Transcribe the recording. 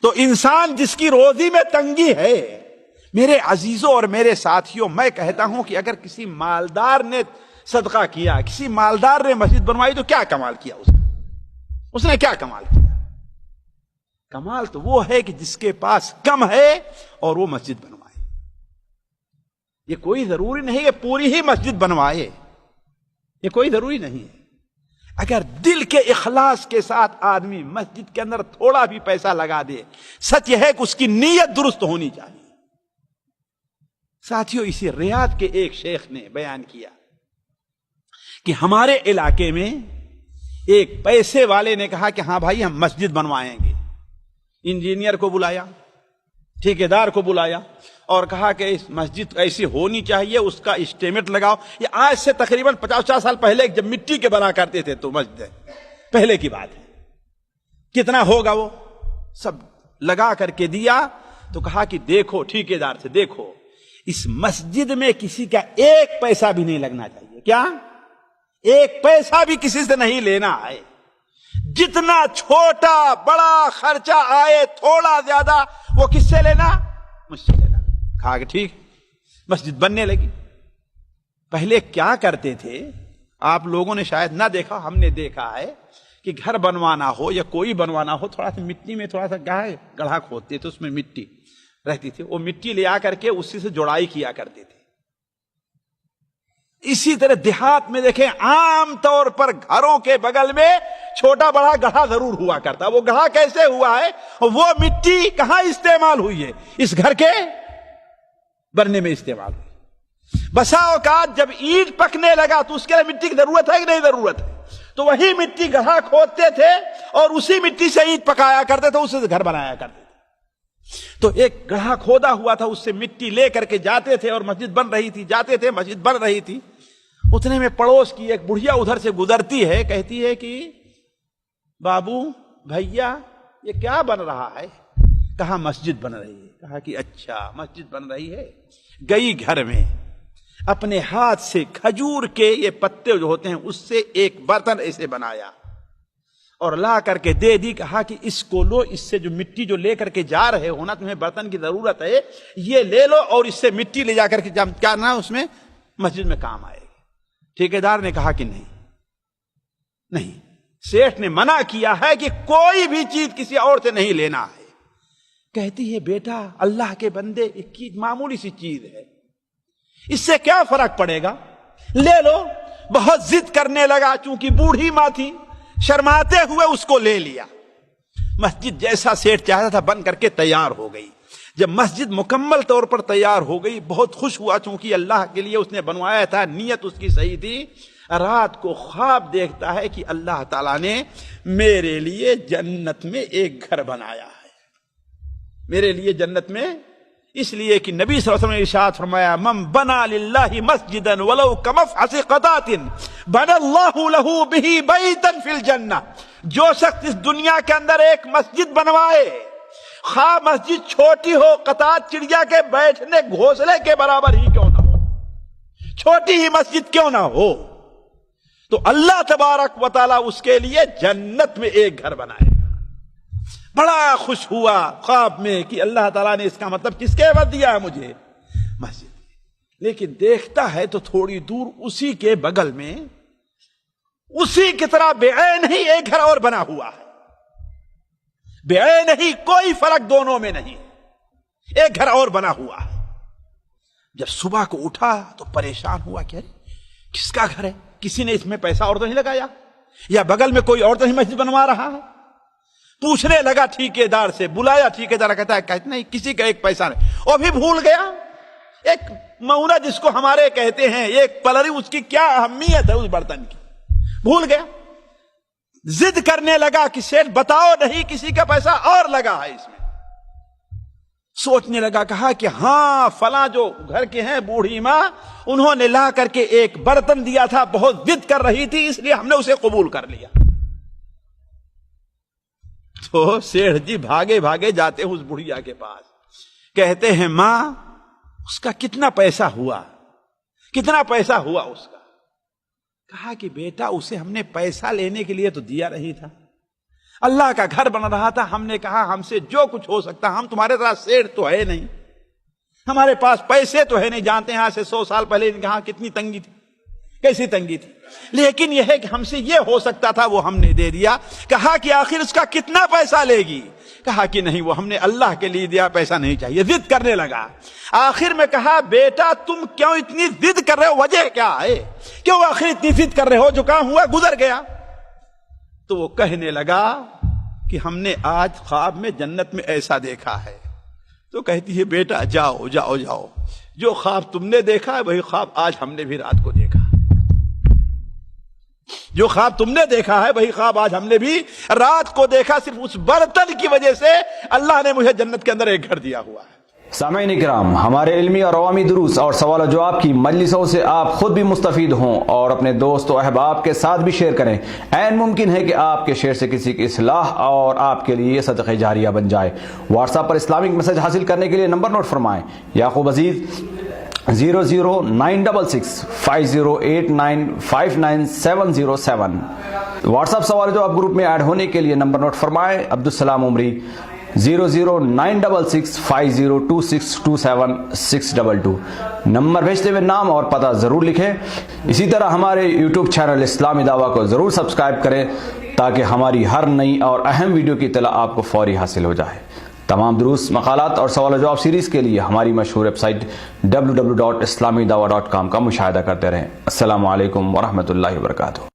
تو انسان جس کی روزی میں تنگی ہے، میرے عزیزوں اور میرے ساتھیوں، میں کہتا ہوں کہ اگر کسی مالدار نے صدقہ کیا، کسی مالدار نے مسجد بنوائی، تو کیا کمال کیا اس نے کیا کمال کیا؟ کمال تو وہ ہے کہ جس کے پاس کم ہے اور وہ مسجد بنوائے۔ یہ کوئی ضروری نہیں کہ پوری ہی مسجد بنوائے، یہ کوئی ضروری نہیں ہے۔ اگر دل کے اخلاص کے ساتھ آدمی مسجد کے اندر تھوڑا بھی پیسہ لگا دے، سچ یہ ہے کہ اس کی نیت درست ہونی چاہیے۔ ساتھیوں، اسی ریاض کے ایک شیخ نے بیان کیا کہ ہمارے علاقے میں ایک پیسے والے نے کہا کہ ہاں بھائی ہم مسجد بنوائیں گے۔ انجینئر کو بلایا، ٹھیکیدار کو بلایا اور کہا کہ اس مسجد ایسی ہونی چاہیے، اس کا اسٹیمیٹ لگاؤ۔ یہ آج سے تقریباً 50 سال پہلے جب مٹی کے بنا کرتے تھے تو مسجد ہے، پہلے کی بات ہے، کتنا ہوگا وہ سب لگا کر کے دیا۔ تو کہا کہ دیکھو ٹھیکیدار سے، دیکھو اس مسجد میں کسی کا ایک پیسہ بھی نہیں لگنا چاہیے۔ کیا؟ ایک پیسہ بھی کسی سے نہیں لینا ہے۔ جتنا چھوٹا بڑا خرچہ آئے، تھوڑا زیادہ، وہ کس سے لینا؟ مجھ سے لینا۔ کہا کہ ٹھیک، مسجد بننے لگی۔ پہلے کیا کرتے تھے آپ لوگوں نے شاید نہ دیکھا، ہم نے دیکھا ہے کہ گھر بنوانا ہو یا کوئی بنوانا ہو، تھوڑا سا مٹی میں تھوڑا سا گڑھا کھودتے تھے، اس میں مٹی رہتی تھی، وہ مٹی لے آ کر کے اسی سے جوڑائی کیا کرتے تھے۔ اسی طرح دیہات میں دیکھیں عام طور پر گھروں کے بغل میں چھوٹا بڑا گڑھا ضرور ہوا کرتا۔ وہ گڑھا کیسے ہوا ہے؟ وہ مٹی کہاں استعمال ہوئی ہے؟ اس گھر کے بننے میں استعمال ہوئی۔ بسا اوقات جب اینٹ پکنے لگا تو اس کے لیے مٹی کی ضرورت ہے کہ نہیں ضرورت ہے؟ تو وہی مٹی گڑھا کھودتے تھے اور اسی مٹی سے اینٹ پکایا کرتے تھے، اسے گھر بنایا کرتے تھے۔ تو ایک گڑھا کھودا ہوا تھا، اس سے مٹی لے کر کے جاتے تھے اور مسجد بن رہی تھی، جاتے تھے مسجد بن رہی تھی۔ اتنے میں پڑوس کی ایک بڑھیا ادھر سے گزرتی ہے، کہتی ہے کہ بابو بھیا یہ کیا بن رہا ہے؟ کہا مسجد بن رہی ہے۔ کہا کہ اچھا مسجد بن رہی ہے۔ گئی گھر میں، اپنے ہاتھ سے کھجور کے یہ پتے جو ہوتے ہیں اس سے ایک برتن ایسے بنایا اور لا کر کے دے دی۔ کہا کہ اس کو لو، اس سے جو مٹی جو لے کر کے جا رہے ہو نا، تمہیں برتن کی ضرورت ہے، یہ لے لو اور اس سے مٹی لے جا کر کے کیا نا اس میں مسجد میں کام آئے گی۔ ٹھیکیدار نے کہا کہ نہیں، سیٹھ نے منع کیا ہے کہ کوئی بھی چیز کسی اور سے نہیں لینا ہے۔ کہتی ہے بیٹا اللہ کے بندے، ایک معمولی سی چیز ہے، اس سے کیا فرق پڑے گا، لے لو۔ بہت ضد کرنے لگا، چونکہ بوڑھی ماں تھی، شرماتے ہوئے اس کو لے لیا۔ مسجد جیسا سیٹھ چاہتا تھا بن کر کے تیار ہو گئی۔ جب مسجد مکمل طور پر تیار ہو گئی، بہت خوش ہوا، چونکہ اللہ کے لیے اس نے بنوایا تھا، نیت اس کی صحیح تھی۔ رات کو خواب دیکھتا ہے کہ اللہ تعالیٰ نے میرے لیے جنت میں ایک گھر بنایا ہے، میرے لیے جنت میں، اس لیے کہ نبی صلی اللہ علیہ وسلم نے ارشاد فرمایا من بنا للہ مسجدا ولو کمفحص قطات بنى اللہ لہ بہ بیتا فی الجنہ۔ جو شخص اس دنیا کے اندر ایک مسجد بنوائے، خواہ مسجد چھوٹی ہو، قطات چڑیا کے بیٹھنے گھونسلے کے برابر ہی کیوں نہ ہو، چھوٹی ہی مسجد کیوں نہ ہو، تو اللہ تبارک و تعالیٰ اس کے لیے جنت میں ایک گھر بنائے۔ بڑا خوش ہوا خواب میں کہ اللہ تعالیٰ نے اس کا مطلب کس کے عوض دیا ہے مجھے؟ مسجد۔ لیکن دیکھتا ہے تو تھوڑی دور اسی کے بغل میں اسی کی طرح بے عین ہی ایک گھر اور بنا ہوا ہے، بے عین ہی، کوئی فرق دونوں میں نہیں، ایک گھر اور بنا ہوا ہے۔ جب صبح کو اٹھا تو پریشان ہوا کہ کس کا گھر ہے؟ کسی نے اس میں پیسہ اور تو نہیں لگایا، یا بغل میں کوئی اور تو نہیں مسجد بنوا رہا ہے؟ پوچھنے لگا ٹھیکیدار سے، بلایا، ٹھیکیدار کہتا ہے نہیں کسی کا ایک پیسہ نہیں۔ اور بھی بھول گیا، ایک مونہ جس کو ہمارے کہتے ہیں، ایک پلری، اس کی کیا اہمیت ہے اس برتن کی، بھول گیا۔ ضد کرنے لگا کہ سیٹھ بتاؤ نہیں کسی کا پیسہ اور لگا ہے اس میں۔ سوچنے لگا، کہا کہ ہاں فلاں جو گھر کے ہیں بوڑھی ماں، انہوں نے لا کر کے ایک برتن دیا تھا، بہت ضد کر رہی تھی، اس لیے ہم نے اسے قبول کر لیا۔ تو سیٹھ جی بھاگے بھاگے جاتے ہیں اس بڑھیا کے پاس، کہتے ہیں ماں اس کا کتنا پیسہ ہوا، کتنا پیسہ ہوا اس کا؟ کہا کہ بیٹا اسے ہم نے پیسہ لینے کے لیے تو دیا نہیں تھا، اللہ کا گھر بن رہا تھا. ہم نے کہا ہم سے جو کچھ ہو سکتا, ہم تمہارے طرح سیڑھ تو ہے نہیں, ہمارے پاس پیسے تو ہے نہیں. جانتے ہیں آج سے 100 سال پہلے کہاں کتنی تنگی تھی, کیسی تنگی تھی, لیکن یہ ہے کہ ہم سے یہ ہو سکتا تھا وہ ہم نے دے دیا. کہا کہ آخر اس کا کتنا پیسہ لے گی؟ کہا کہ نہیں, وہ ہم نے اللہ کے لیے دیا, پیسہ نہیں چاہیے. ضد کرنے لگا. آخر میں کہا بیٹا تم کیوں اتنی ضد کر رہے ہو, وجہ کیا ہے, کیوں آخر اتنی ضد کر رہے ہو؟ جو کام ہوا گزر گیا. تو وہ کہنے لگا کہ ہم نے آج خواب میں جنت میں ایسا دیکھا ہے. تو کہتی ہے بیٹا جاؤ جاؤ جاؤ, جو خواب تم نے دیکھا ہے وہی خواب آج ہم نے بھی رات کو دیکھا. جو خواب تم نے دیکھا ہے وہی خواب آج ہم نے بھی رات کو دیکھا. صرف اس برتن کی وجہ سے اللہ نے مجھے جنت کے اندر ایک گھر دیا ہوا ہے. سامعین اکرام، ہمارے علمی اور عوامی دروس اور سوال و جواب کی مجلسوں سے آپ خود بھی مستفید ہوں اور اپنے دوست و احباب کے ساتھ بھی شیئر کریں. عین ممکن ہے کہ آپ کے شیئر سے کسی کی اصلاح اور آپ کے لیے صدقہ جاریہ بن جائے. واٹس ایپ پر اسلامک میسج حاصل کرنے کے لیے نمبر نوٹ فرمائیں: یعقوب عزیز 0096650895977. واٹس ایپ سوال و جواب گروپ میں ایڈ ہونے کے لیے نمبر نوٹ فرمائیں: عبدالسلام عمری 0096650262762. نمبر بھیجتے ہوئے نام اور پتہ ضرور لکھیں. اسی طرح ہمارے یوٹیوب چینل اسلامی دعویٰ کو ضرور سبسکرائب کریں تاکہ ہماری ہر نئی اور اہم ویڈیو کی اطلاع آپ کو فوری حاصل ہو جائے. تمام دروس، مقالات اور سوال و جواب سیریز کے لیے ہماری مشہور ویب سائٹ www.islamidawah.com کا مشاہدہ کرتے رہیں. السلام علیکم ورحمۃ اللہ وبرکاتہ.